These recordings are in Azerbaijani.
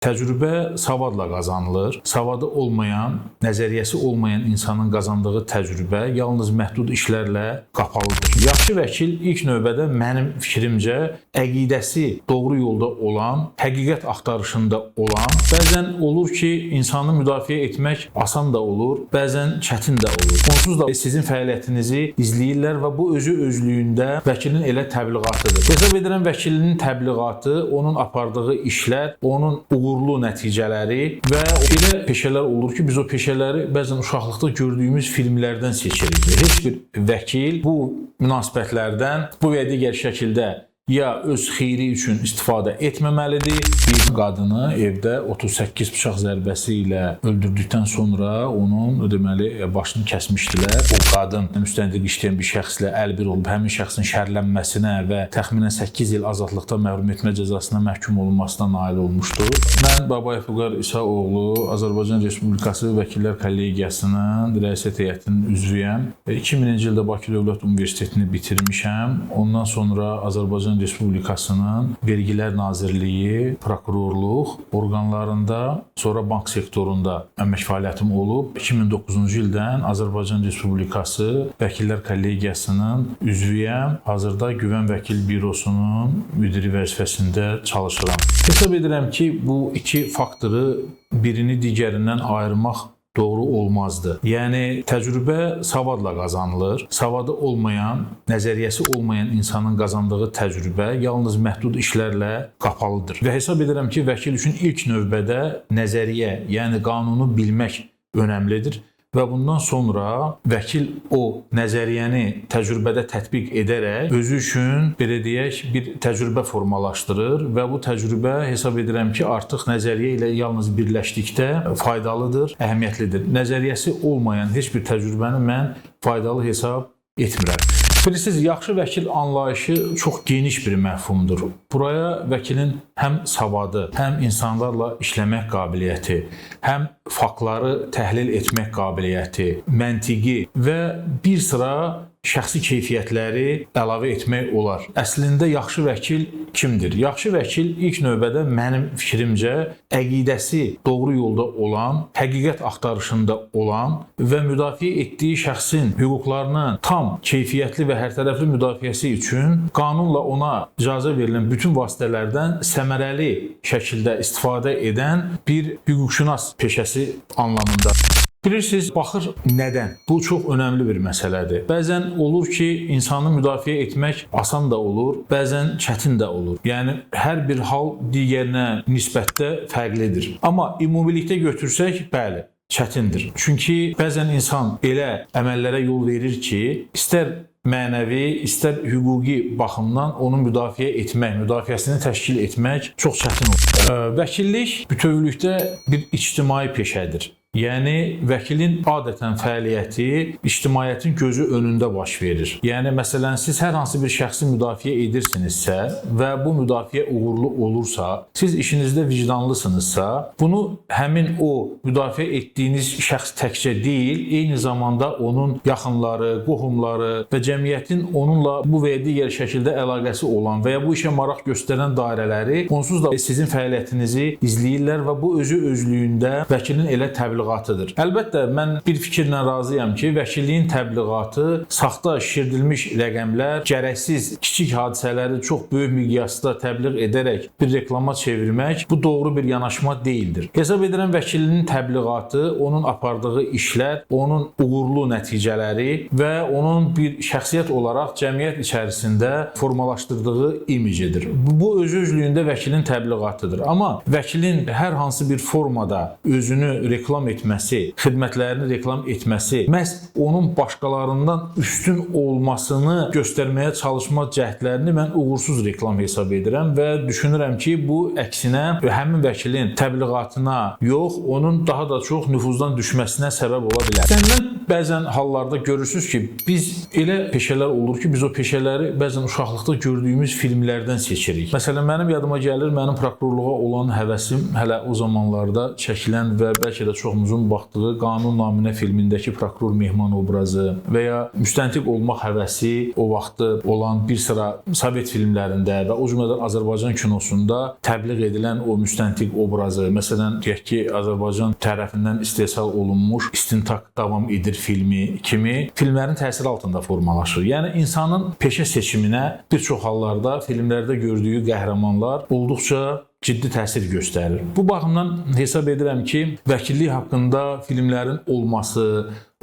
Təcrübə savadla qazanılır. Savadı olmayan, nəzəriyyəsi olmayan insanın qazandığı təcrübə yalnız məhdud işlərlə qapalıdır. Yaxşı vəkil ilk növbədə mənim fikrimcə əqidəsi doğru yolda olan, həqiqət axtarışında olan, bəzən olur ki, insanı müdafiə etmək asan da olur, bəzən çətin də olur. Onsuz da sizin fəaliyyətinizi izləyirlər və bu özlüyündə vəkilin elə təbliğatıdır. Hesab edirəm vəkilinin təbliğatı, onun apardığı işlər, onun uğurlu nəticələri və elə peşələr olur ki, biz o peşələri bəzən uşaqlıqda gördüyümüz filmlərdən seçirik. Heç bir vəkil bu münasibətlərdən bu və ya digər şəkildə ya öz xeyri üçün istifadə etməməlidir. Bir qadını evdə 38 bıçaq zərbəsi ilə öldürdükdən sonra onun deməli başını kəsmişdilər. O qadın müstəntiq işləyən bir şəxslə əlbir olub həmin şəxsin şərlənməsinə və təxminən 8 il azadlıqdan məhrum etmə cəzasına məhkum olunmasına nail olmuşdur. Mən Babayev Vüqar İsaoğlu, Azərbaycan Respublikası Vəkillər Kollegiyasının rəissiyyət heyətinin üzvüyəm. 2000-ci ildə Bakı Dövlət Universitetini bitirmişəm. Ondan sonra Azərbaycan Respublikasının Vergilər Nazirliyi, prokurorluq orqanlarında, sonra bank sektorunda əmək fəaliyyətim olub. 2009-cu ildən Azərbaycan Respublikası Vəkillər Kollegiyasının üzvüyəm. Hazırda Güvən Vəkil Bürosunun müdiri vəzifəsində çalışıram. Hesab edirəm ki, bu iki faktoru birini digərindən ayırmaq doğru olmazdı. Yəni, təcrübə savadla qazanılır. Savadı olmayan, nəzəriyyəsi olmayan insanın qazandığı təcrübə yalnız məhdud işlərlə qapalıdır. Və hesab edirəm ki, vəkil üçün ilk növbədə nəzəriyyə, yəni qanunu bilmək önəmlidir. Və bundan sonra vəkil o nəzəriyyəni təcrübədə tətbiq edərək özü üçün, belə deyək, bir təcrübə formalaşdırır və bu təcrübə hesab edirəm ki, artıq nəzəriyyə ilə yalnız birləşdikdə faydalıdır, əhəmiyyətlidir. Nəzəriyyəsi olmayan heç bir təcrübəni mən faydalı hesab etmirəm. Bilirsiniz, yaxşı vəkil anlayışı çox geniş bir məfhumdur. Buraya vəkilin həm savadı, həm insanlarla işləmək qabiliyyəti, həm faktları təhlil etmək qabiliyyəti, məntiqi və bir sıra şəxsi keyfiyyətləri əlavə etmək olar. Əslində, yaxşı vəkil kimdir? Yaxşı vəkil ilk növbədə mənim fikrimcə əqidəsi doğru yolda olan, həqiqət axtarışında olan və müdafiə etdiyi şəxsin hüquqlarının tam keyfiyyətli və hərtərəfli müdafiəsi üçün qanunla ona icazə verilən bütün vasitələrdən səmərəli şəkildə istifadə edən bir hüquqşünas peşəsi anlamında. Bilirsiniz, baxır nədən? Bu çox önəmli bir məsələdir. Bəzən olur ki, insanı müdafiə etmək asan da olur, bəzən çətin də olur. Yəni, hər bir hal digərinə nisbətdə fərqlidir. Amma ümumilikdə götürsək, bəli, çətindir. Çünki bəzən insan elə əməllərə yol verir ki, istər mənəvi, istər hüquqi baxımdan onu müdafiə etmək, müdafiəsini təşkil etmək çox çətin olur. Vəkillik bütövlükdə bir ictimai peşədir. Yəni, vəkilin adətən fəaliyyəti ictimaiyyətin gözü önündə baş verir. Yəni, məsələn, siz hər hansı bir şəxsi müdafiə edirsinizsə və bu müdafiə uğurlu olursa, siz işinizdə vicdanlısınızsa, bunu həmin o müdafiə etdiyiniz şəxs təkcə deyil, eyni zamanda onun yaxınları, qohumları və cəmiyyətin onunla bu və ya digər şəkildə əlaqəsi olan və ya bu işə maraq göstərən dairələri onsuz da sizin fəaliyyətinizi izləyirlər və bu özlüyündə vəkilin elə təbliğatıdır. Əlbəttə, mən bir fikirlə razıyam ki, vəkilliyin təbliğatı saxta şişirdilmiş rəqəmlər, gərəksiz kiçik hadisələri çox böyük miqyasda təbliğ edərək bir reklama çevirmək bu doğru bir yanaşma deyildir. Hesab edirəm vəkilinin təbliğatı, onun apardığı işlər, onun uğurlu nəticələri və onun bir şəxsiyyət olaraq cəmiyyət içərisində formalaşdırdığı imicidir. Bu özlüyündə vəkilin təbliğatıdır. Amma vəkilin hər hansı bir formada özünü reklam etməsi, xidmətlərini reklam etməsi, məhz onun başqalarından üstün olmasını göstərməyə çalışma cəhdlərini mən uğursuz reklam hesab edirəm və düşünürəm ki, bu əksinə həmin vəkilin təbliğatına yox, onun daha da çox nüfuzdan düşməsinə səbəb ola bilər. Səndən bəzən hallarda görürsünüz ki, biz elə peşələr olur ki, biz o peşələri bəzən uşaqlıqda gördüyümüz filmlərdən seçirik. Məsələn, mənim yadıma gəlir, mənim prokurorluğa olan həvəsim hələ o zamanlarda çəkilən və bəlkə də çox çoxumuzun baxdığı Qanun naminə filmindəki prokuror Mehman obrazı və ya müstəntiq olmaq həvəsi o vaxtı olan bir sıra Sovet filmlərində və o cümlədən Azərbaycan kinosunda təbliğ edilən o müstəntiq obrazı, məsələn, deyək ki, Azərbaycan tərəfindən istehsal olunmuş İstintaq davam edir filmi kimi filmlərin təsiri altında formalaşır. Yəni insanın peşə seçiminə bir çox hallarda filmlərdə gördüyü qəhrəmanlar olduqca ciddi təsir göstərir. Bu baxımdan hesab edirəm ki, vəkillik haqqında filmlərin olması,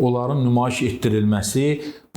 onların nümayiş etdirilməsi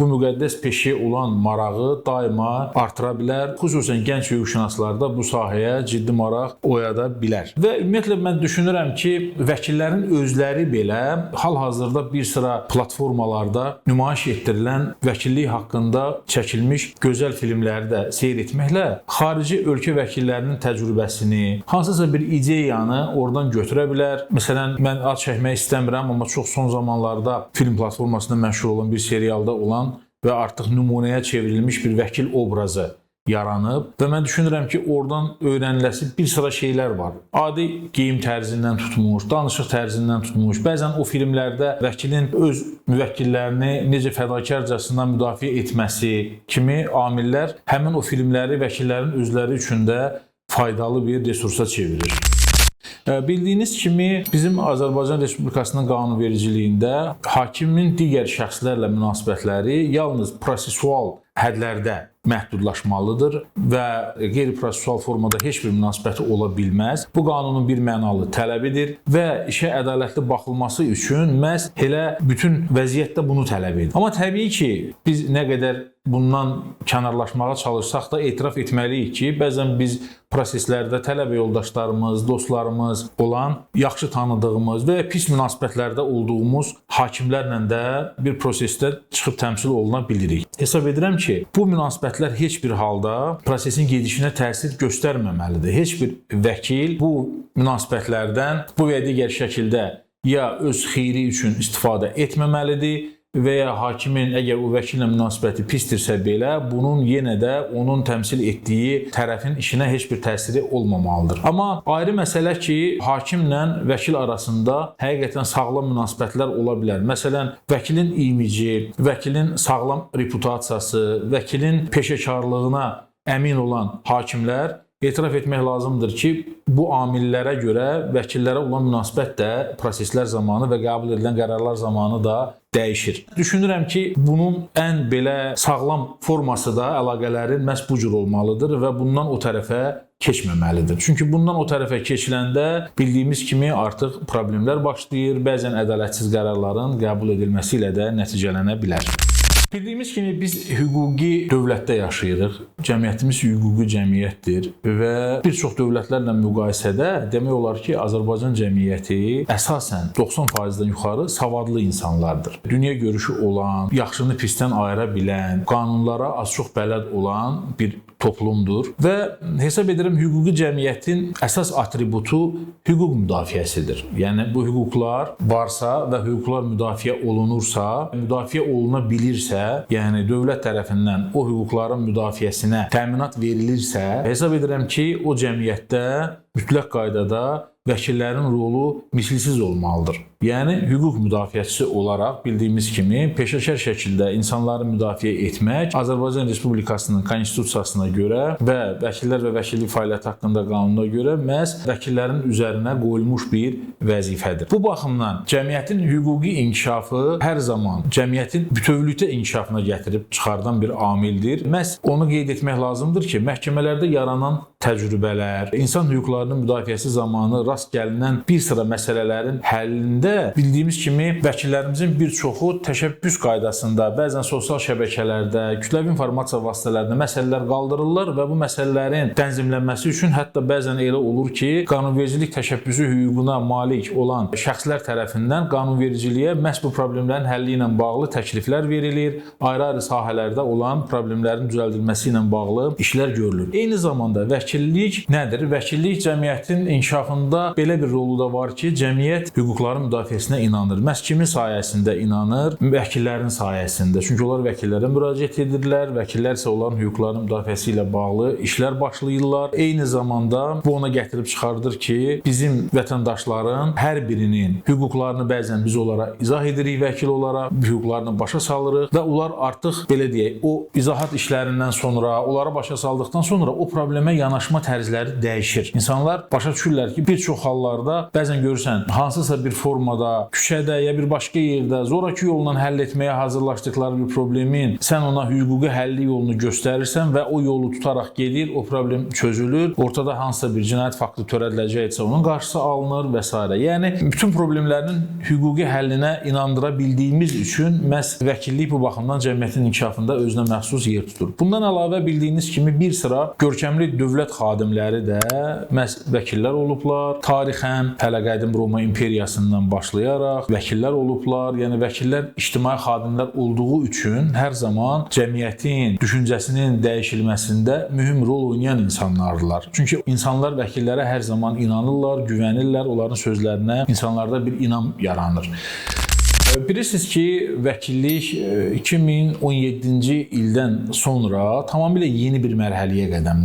bu müqəddəs peşəyə olan marağı daima artıra bilər. Xüsusən gənc hüquqşünaslarda bu sahəyə ciddi maraq oyada bilər. Və ümumiyyətlə mən düşünürəm ki, vəkillərin özləri belə hal-hazırda bir sıra platformalarda nümayiş etdirilən vəkillik haqqında çəkilmiş gözəl filmləri də seyr etməklə xarici ölkə vəkillərinin təcrübəsini, hansısa bir ideyanı oradan götürə bilər. Məsələn, mən ad çəkmək istəmirəm, amma çox son zamanlarda film platformasında məşhur olan bir serialda olan və artıq nümunəyə çevrilmiş bir vəkil obrazı yaranıb və mən düşünürəm ki, oradan öyrəniləsi bir sıra şeylər var. Adi geyim tərzindən tutmuş, danışıq tərzindən tutmuş, bəzən o filmlərdə vəkilin öz müvəkkillərini necə fədakarcasına müdafiə etməsi kimi amillər həmin o filmləri vəkillərin özləri üçün də faydalı bir resursa çevirir. Bildiyiniz kimi bizim Azərbaycan Respublikasının qanunvericiliyində hakimin digər şəxslərlə münasibətləri yalnız prosesual hədlərdə məhdudlaşmalıdır və qeyri-prosesual formada heç bir münasibəti ola bilməz. Bu qanunun bir mənalı tələbidir və işə ədalətli baxılması üçün məhz elə bütün vəziyyətdə bunu tələb edir. Amma təbii ki, biz nə qədər bundan kənarlaşmağa çalışsaq da etiraf etməliyik ki, bəzən biz proseslərdə tələbə yoldaşlarımız, dostlarımız olan, yaxşı tanıdığımız və pis münasibətlərdə olduğumuz hakimlərlə də bir prosesdə çıxıb təmsil oluna bilirik. Hesab edirəm ki, bu münasibətlər heç bir halda prosesin gedişinə təsir göstərməməlidir. Heç bir vəkil bu münasibətlərdən bu və ya digər şəkildə ya öz xeyri üçün istifadə etməməlidir və ya hakimin əgər o vəkillə münasibəti pisdirsə belə, bunun yenə də onun təmsil etdiyi tərəfin işinə heç bir təsiri olmamalıdır. Amma ayrı məsələ ki, hakimlə vəkil arasında həqiqətən sağlam münasibətlər ola bilər. Məsələn, vəkilin imici, vəkilin sağlam reputasiyası, vəkilin peşəkarlığına əmin olan hakimlər etiraf etmək lazımdır ki, bu amillərə görə vəkillərə olan münasibət də proseslər zamanı və qəbul edilən qərarlar zamanı da dəyişir. Düşünürəm ki, bunun ən belə sağlam forması da əlaqələrin məhz bu cür olmalıdır və bundan o tərəfə keçməməlidir. Çünki bundan o tərəfə keçiləndə bildiyimiz kimi artıq problemlər başlayır, bəzən ədalətsiz qərarların qəbul edilməsi ilə də nəticələnə bilər. Bildiyimiz kimi biz hüquqi dövlətdə yaşayırıq. Cəmiyyətimiz hüquqi cəmiyyətdir və bir çox dövlətlərlə müqayisədə demək olar ki, Azərbaycan cəmiyyəti əsasən 90%-dən yuxarı savadlı insanlardır. Dünya görüşü olan, yaxşını pisdən ayıra bilən, qanunlara az-çox bələd olan bir toplumdur və hesab edirəm hüquqi cəmiyyətin əsas atributu hüquq müdafiəsidir. Yəni bu hüquqlar varsa və hüquqlar müdafiə olunursa, müdafiə oluna bilirsə, yəni dövlət tərəfindən o hüquqların müdafiəsinə təminat verilirsə, hesab edirəm ki, o cəmiyyətdə mütləq qaydada vəkillərin rolu misilsiz olmalıdır. Yəni, hüquq müdafiəçisi olaraq bildiyimiz kimi peşəkar şəkildə insanları müdafiə etmək Azərbaycan Respublikasının konstitusiyasına görə və vəkillər və vəkillik fəaliyyəti haqqında qanuna görə məhz vəkillərin üzərinə qoyulmuş bir vəzifədir. Bu baxımdan cəmiyyətin hüquqi inkişafı hər zaman cəmiyyətin bütövlükdə inkişafına gətirib çıxardan bir amildir. Məhz onu qeyd etmək lazımdır ki, məhkəmələrdə yaranan təcrübələr, insan hüquqlarının müdafiəsi zamanı rast gəlinən bir sıra məsələlərin həllində bildiyimiz kimi vəkillərimizin bir çoxu təşəbbüs qaydasında, bəzən sosial şəbəkələrdə, kütləvi informasiya vasitələrində məsələlər qaldırırlar və bu məsələlərin tənzimlənməsi üçün hətta bəzən elə olur ki, qanunvericilik təşəbbüsü hüququna malik olan şəxslər tərəfindən qanunvericiliyə məhz bu problemlərin həlli ilə bağlı təkliflər verilir, ayrı-ayrı sahələrdə olan problemlərin düzəldilməsi ilə bağlı işlər görülür. Eyni zamanda vəkillik nədir? Vəkillik cəmiyyətin inkişafında belə bir rolu da var ki, cəmiyyət hüquqları müdafiə müdafiəsinə inanır. Məhz kimin sayəsində inanır? Vəkillərin sayəsində. Çünki onlar vəkillərə müraciət edirlər, vəkillər isə onların hüquqlarının müdafiəsi ilə bağlı işlər başlayırlar. Eyni zamanda bu ona gətirib çıxardır ki, bizim vətəndaşların hər birinin hüquqlarını bəzən biz onlara izah edirik vəkil olaraq, hüquqlarını başa salırıq və onlar artıq belə deyək, o izahat işlərindən sonra, onları başa saldıqdan sonra o problemə yanaşma tərzləri dəyişir. İnsanlar başa düşürlər ki, bir çox hallarda bəzən görürsən, hansısa bir formada, küçədə ya bir başqa yerdə zoraki yolla həll etməyə hazırlaşdıqları bir problemin sən ona hüquqi həlli yolunu göstərirsən və o yolu tutaraq gedir, o problem çözülür. Ortada hansısa bir cinayət faktı törədiləcəksə onun qarşısı alınır və s. Yəni bütün problemlərin hüquqi həllinə inandıra bildiyimiz üçün məhz vəkillik bu baxımdan cəmiyyətin inkişafında özünə məxsus yer tutur. Bundan əlavə bildiyiniz kimi bir sıra görkəmli dövlət xadimləri də məhz vəkillər olublar. Tarixən hələ qədim Roma imperiyasından başlayaraq vəkillər olublar. Yəni vəkillər ictimai xadimlər olduğu üçün hər zaman cəmiyyətin düşüncəsinin dəyişilməsində mühüm rol oynayan insanlardılar. Çünki insanlar vəkillərə hər zaman inanırlar, güvənirlər, onların sözlərinə insanlarda bir inam yaranır. Bilirsiniz ki, vəkillik 2017-ci ildən sonra tamamilə yeni bir mərhələyə qədəm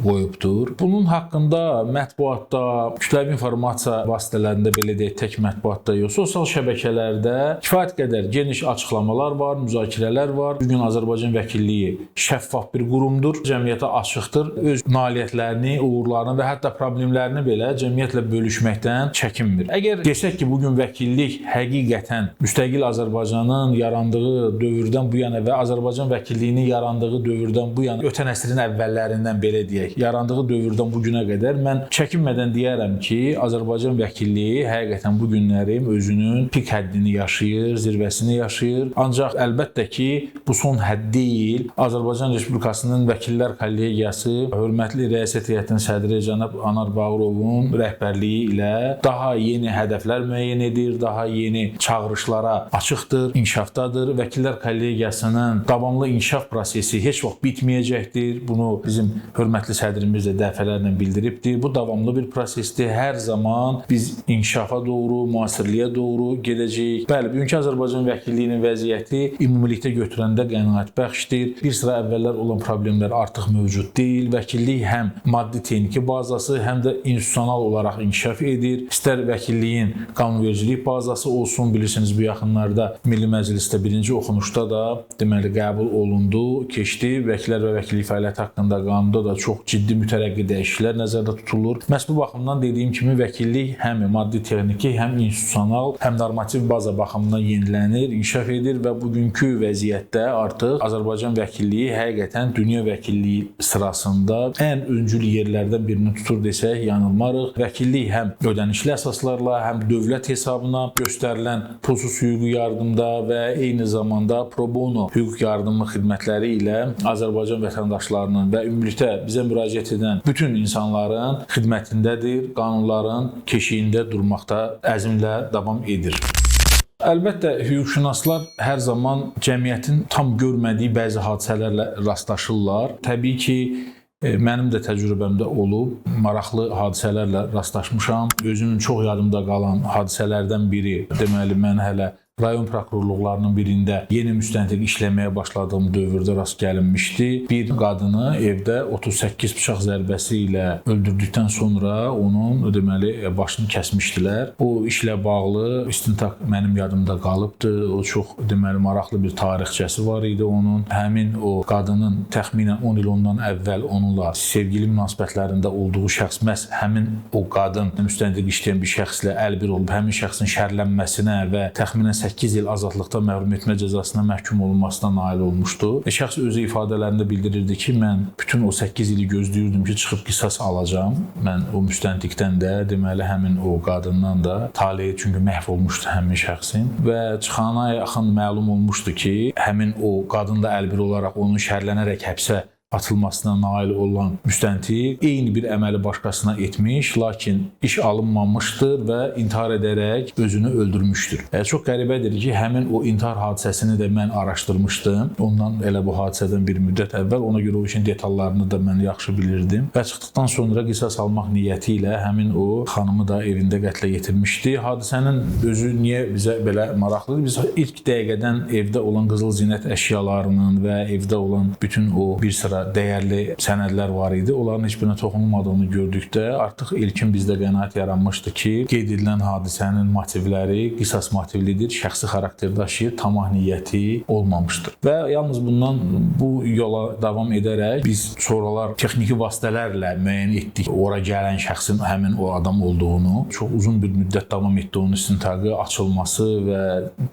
qoyubdur. Bunun haqqında mətbuatda, kütləvi informasiya vasitələrində, belə deyək, tək mətbuatda yox, sosial şəbəkələrdə kifayət qədər geniş açıqlamalar var, müzakirələr var. Bugün Azərbaycan vəkilliyi şəffaf bir qurumdur, cəmiyyətə açıqdır, öz nailiyyətlərini, uğurlarını və hətta problemlərini belə cəmiyyətlə bölüşməkdən çəkinmir. Əgər desək ki, bugün vəkillik həqiqətən müstəqil Azərbaycanın yarandığı dövrdən bu yana və Azərbaycan vəkilliyinin yarandığı dövrdən bu yana, ötən əsrin əvvəllərindən belə deyək, yarandığı dövrdən bu günə qədər mən çəkinmədən deyərəm ki, Azərbaycan vəkilliyi həqiqətən bu günləri özünün pik həddini yaşayır, zirvəsini yaşayır. Ancaq əlbəttə ki, bu son hədd deyil. Azərbaycan Respublikasının Vəkillər Kollegiyası hörmətli Rəissiyyət Heyətinin sədri cənab Anar Bağırovun rəhbərliyi ilə daha yeni hədəflər müəyyən edir, daha yeni çağırışlar açıqdır, inkişafdadır. Vəkillər Kollegiyasının davamlı inkişaf prosesi heç vaxt bitməyəcəkdir. Bunu bizim hörmətli sədrimiz də dəfələrlə bildiribdir. Bu davamlı bir prosesdir. Hər zaman biz inkişafa doğru, müasirliyə doğru gedəcəyik. Bəli, bugünkü Azərbaycan vəkilliyinin vəziyyəti ümumilikdə götürəndə qənaətbəxşdir. Bir sıra əvvəllər olan problemlər artıq mövcud deyil. Vəkillik həm maddi-texniki bazası, həm də institusional olaraq inkişaf edir. İstər vəkilliyin qanunvericilik bazası olsun, bilirsiniz bu yaxınlarda Milli Məclisdə birinci oxunuşda da deməli qəbul olundu, keçdi. Vəkillər və vəkillik fəaliyyəti haqqında qanunda da çox ciddi mütərəqqi dəyişikliklər nəzərdə tutulur. Məhz bu baxımdan dediyim kimi vəkillik həm maddi-texniki, həm institusional, həm normativ baza baxımından yenilənir, inkişaf edir və bugünkü vəziyyətdə artıq Azərbaycan vəkilliyi həqiqətən dünya vəkilliyi sırasında ən öncül yerlərdən birini tutur desək yanılmarıq. Vəkillik həm ödənişli əsaslarla, həm dövlət hesabına göstərilən pulsuz hüquqi yardımda və eyni zamanda pro bono hüquq yardımı xidmətləri ilə Azərbaycan vətəndaşlarının və ümumilikdə bizə müraciət edən bütün insanların xidmətindədir, qanunların keşiyində durmaqda əzmlə davam edir. Əlbəttə, hüquqşünaslar hər zaman cəmiyyətin tam görmədiyi bəzi hadisələrlə rastlaşırlar. Təbii ki, mənim də təcrübəmdə olub, maraqlı hadisələrlə rastlaşmışam. Özümün çox yadımda qalan hadisələrdən biri, deməli, mən hələ rayon prokurorluqlarının birində yeni müstəntiq işləməyə başladığım dövrdə rast gəlinmişdi. Bir qadını evdə 38 bıçaq zərbəsi ilə öldürdükdən sonra onun deməli başını kəsmişdilər. O işlə bağlı istintaq mənim yadımda qalıbdı. O çox deməli maraqlı bir tarixçəsi var idi onun. Həmin o qadının təxminən 10 il ondan əvvəl onunla sevgili münasibətlərində olduğu şəxs məhz həmin o qadın müstəntiq işləyən bir şəxslə əlbir olub, həmin şəxsin şərlənməsinə və təxminən 8 il azadlıqdan məhrum etmə cəzasına məhkum olunmasına nail olmuşdu. Şəxs özü ifadələrində bildirirdi ki, mən bütün o 8 ili gözləyirdim ki, çıxıb qisas alacağam. Mən o müstəntiqdən də, deməli, həmin o qadından da taleyi çünki məhv olmuşdu həmin şəxsin və çıxana yaxın məlum olmuşdu ki, həmin o qadın da əlbir olaraq onun şərlənərək həbsə atılmasına nail olan müstəntiq eyni bir əməli başqasına etmiş, lakin iş alınmamışdır və intihar edərək özünü öldürmüşdür. Çox qəribədir ki, həmin o intihar hadisəsini də mən araşdırmışdım. Ondan elə bu hadisədən bir müddət əvvəl, ona görə o işin detallarını da mən yaxşı bilirdim və çıxdıqdan sonra qisas almaq niyyəti ilə həmin o xanımı da evində qətlə yetirmişdi. Hadisənin özü niyə bizə belə maraqlıdır? Biz ilk dəqiqədən evdə olan qızıl zinət əşyalarının və evdə olan bütün o bir sıra dəyərli sənədlər var idi. Onların heç birinə toxunulmadığını gördükdə artıq ilkin bizdə qənaət yaranmışdı ki, qeyd edilən hadisənin motivləri qisas motivlidir, şəxsi xarakter daşıyır, tamah niyyəti olmamışdır. Və yalnız bundan bu yola davam edərək biz sonralar texniki vasitələrlə müəyyən etdik ora gələn şəxsin həmin o adam olduğunu, çox uzun bir müddət davam etdi onun istintaqı açılması və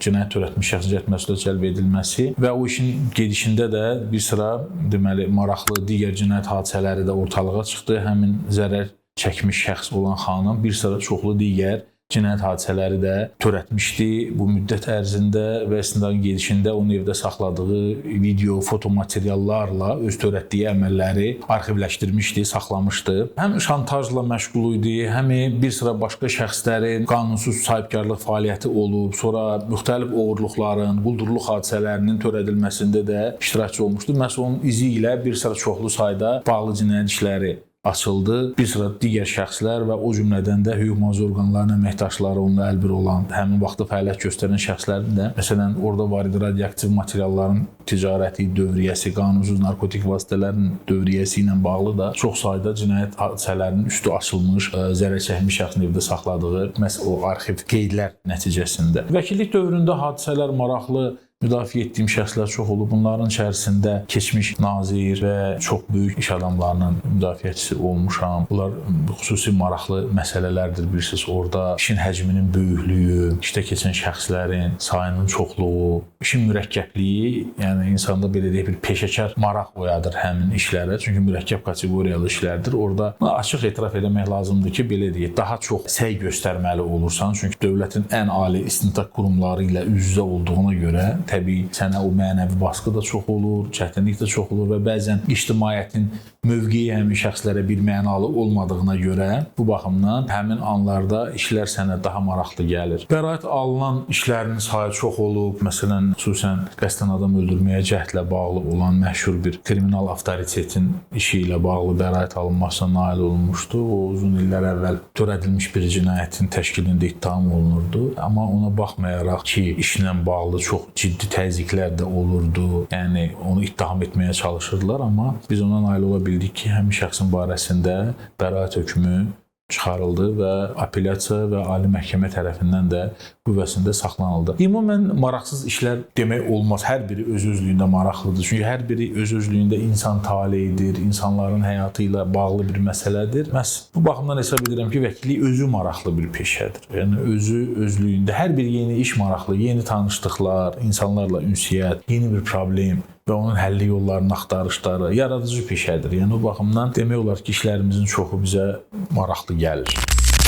cinayət törətmiş şəxsin cəzaçəkmə məsuliyyətinə cəlb edilməsi və o işin gedişində də bir sıra deməli maraqlı digər cinayət hadisələri də ortalığa çıxdı. Həmin zərər çəkmiş şəxs olan xanım bir sıra çoxlu digər cinayət hadisələri də törətmişdi. Bu müddət ərzində və istintaqın gedişində onun evdə saxladığı video, foto materiallarla öz törətdiyi əməlləri arxivləşdirmişdi, saxlamışdı. Həm şantajla məşğul idi, həm bir sıra başqa şəxslərin qanunsuz sahibkarlıq fəaliyyəti olub, sonra müxtəlif oğurluqların, quldurluq hadisələrinin törədilməsində də iştirakçı olmuşdu. Məhz onun izi ilə bir sıra çoxlu sayda bağlı cinayət işləri açıldı. Bir sıra digər şəxslər və o cümlədən də hüquq-mühafizə orqanlarının əməkdaşları, onunla əlbir olan, həmin vaxtda fəaliyyət göstərən şəxslərin də, məsələn, orada var idi radioaktiv materialların ticarəti, dövriyyəsi, qanunsuz narkotik vasitələrin dövriyyəsi ilə bağlı da çox sayda cinayət hadisələrinin üstü açılmış, zərər çəkmiş şəxsin evdə saxladığı məhz o arxiv qeydlər nəticəsində. Vəkillik dövründə hadisələr maraqlı müdafiə etdiyim şəxslər çox olub. Bunların içərisində keçmiş nazir və çox böyük iş adamlarının müdafiəçisi olmuşam. Bunlar xüsusi maraqlı məsələlərdir. Bilirsiniz, orada işin həcminin böyüklüyü, işdə keçən şəxslərin sayının çoxluğu, işin mürəkkəbliyi, yəni insanda belə deyək bir peşəkar maraq oyadır həmin işlərə. Çünki mürəkkəb kateqoriyalı işlərdir. Orada açıq etiraf etmək lazımdır ki, belə deyək, daha çox səy göstərməli olursan. Çünki dövlətin ən ali istintaq qurumları ilə üz-üzə olduğuna görə təbii sənə o mənəvi baskı da çox olur, çətinlik də çox olur və bəzən ictimaiyyətin mövqeyi həmin şəxslərə bir mənalı olmadığına görə bu baxımdan həmin anlarda işlər sənə daha maraqlı gəlir. Bəraət alınan işlərin sayı çox olub. Məsələn, xüsusən qəsdən adam öldürməyə cəhdlə bağlı olan məşhur bir kriminal avtoritetin işi ilə bağlı bəraət alınmasına nail olunmuşdu. O uzun illər əvvəl törədilmiş bir cinayətin təşkilində ittiham olunurdu. Amma ona baxmayaraq ki, işlə bağlı çox ciddi təzyiqlər də olurdu. Yəni onu ittiham etməyə çalışırdılar, amma biz ona nail ola bildik ki, həmin şəxsin barəsində bəraət hökmü çıxarıldı və apellyasiya və ali məhkəmə tərəfindən də qüvvəsində saxlanıldı. Ümumən maraqsız işlər demək olmaz. Hər biri öz-özlüyündə maraqlıdır. Çünki hər biri öz-özlüyündə insan taleyidir, insanların həyatı ilə bağlı bir məsələdir. Məhz bu baxımdan hesab edirəm ki, vəkillik özü maraqlı bir peşədir. Yəni özü-özlüyündə hər bir yeni iş maraqlı, yeni tanışlıqlar, insanlarla ünsiyyət, yeni bir problem və onun həlli yollarının axtarışları yaradıcı peşədir. Yəni o baxımdan demək olar ki, işlərimizin çoxu bizə maraqlı gəlir.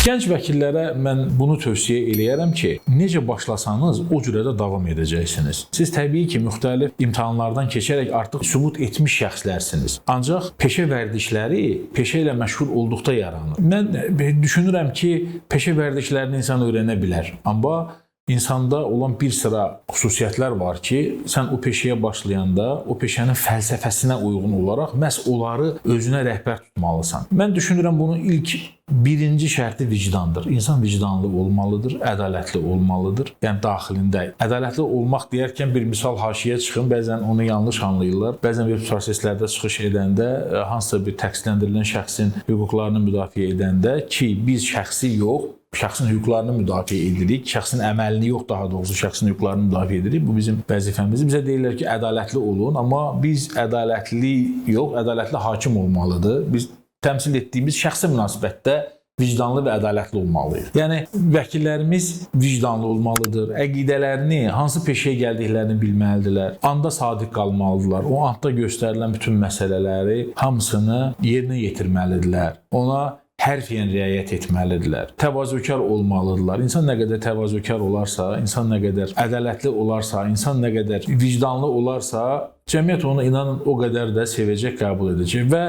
Gənc vəkillərə mən bunu tövsiyə eləyərəm ki, necə başlasanız o cürə də davam edəcəksiniz. Siz təbii ki, müxtəlif imtahanlardan keçərək artıq sübut etmiş şəxslərsiniz. Ancaq peşə vərdişləri peşə ilə məşğul olduqda yaranır. Mən düşünürəm ki, peşə vərdişlərini insan öyrənə bilər. Amma İnsanda olan bir sıra xüsusiyyətlər var ki, sən o peşəyə başlayanda o peşənin fəlsəfəsinə uyğun olaraq məhz onları özünə rəhbər tutmalısan. Mən düşünürəm bunun ilk birinci şərti vicdandır. İnsan vicdanlı olmalıdır, ədalətli olmalıdır. Yəni daxilində ədalətli olmaq deyərkən bir misal haşiyə çıxın, bəzən onu yanlış anlayırlar. Bəzən bir proseslərdə çıxış edəndə hansısa bir təqsirləndirilən şəxsin hüquqlarını müdafiə edəndə ki, biz şəxsi yox, şəxsin hüquqlarını müdafiə edirik, şəxsin əməlini yox, daha doğrusu şəxsin hüquqlarını müdafiə edirik. Bu bizim vəzifəmizdir. Bizə deyirlər ki, ədalətli olun, amma biz ədalətli yox, ədalətli hakim olmalıdır. Biz təmsil etdiyimiz şəxsi münasibətdə vicdanlı və ədalətli olmalıyıq. Yəni, vəkillərimiz vicdanlı olmalıdır, əqidələrini, hansı peşəyə gəldiklərini bilməlidirlər, anda sadiq qalmalıdırlar, o andda göstərilən bütün məsələləri hamısını yerinə yetirməlidirlər. Ona hərfiyyən riayət etməlidirlər. Təvazökar olmalıdırlar. İnsan nə qədər təvazökar olarsa, insan nə qədər ədalətli olarsa, insan nə qədər vicdanlı olarsa, cəmiyyət onu inanın o qədər də sevəcək, qəbul edəcək və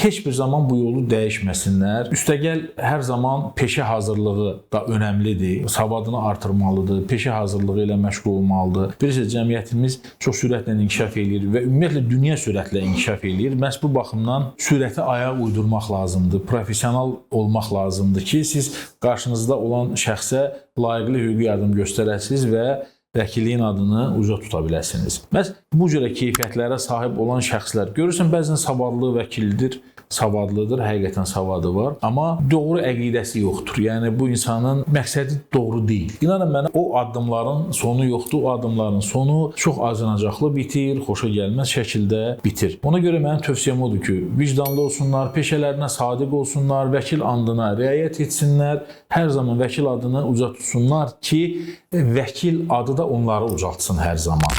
heç bir zaman bu yolu dəyişməsinlər. Üstəgəl hər zaman peşə hazırlığı da önəmlidir. Savadını artırmalıdır. Peşə hazırlığı ilə məşğul olmalıdır. Bilirsiniz, cəmiyyətimiz çox sürətlə inkişaf eləyir və ümumiyyətlə dünya sürətlə inkişaf eləyir. Məhz bu baxımdan sürəti ayaq uydurmaq lazımdır. Professional olmaq lazımdır ki, siz qarşınızda olan şəxsə layiqli hüquqi yardım göstərəsiniz və vəkilliyin adını uca tuta biləsiniz. Məhz bu cürə keyfiyyətlərə sahib olan şəxslər görürsən, bəzən savadlı vəkildir, savadlıdır, həqiqətən savadı var, amma doğru əqidəsi yoxdur. Yəni bu insanın məqsədi doğru deyil. İnanın mənə, o addımların sonu yoxdur. O addımların sonu çox acınacaqlı bitir, xoşa gəlməz şəkildə bitir. Ona görə mənim tövsiyəm odur ki, vicdanlı olsunlar, peşələrinə sadiq olsunlar, vəkil andına riayət etsinlər, hər zaman vəkil adını uca tutsunlar ki, vəkil adı da onları ucaltsın hər zaman.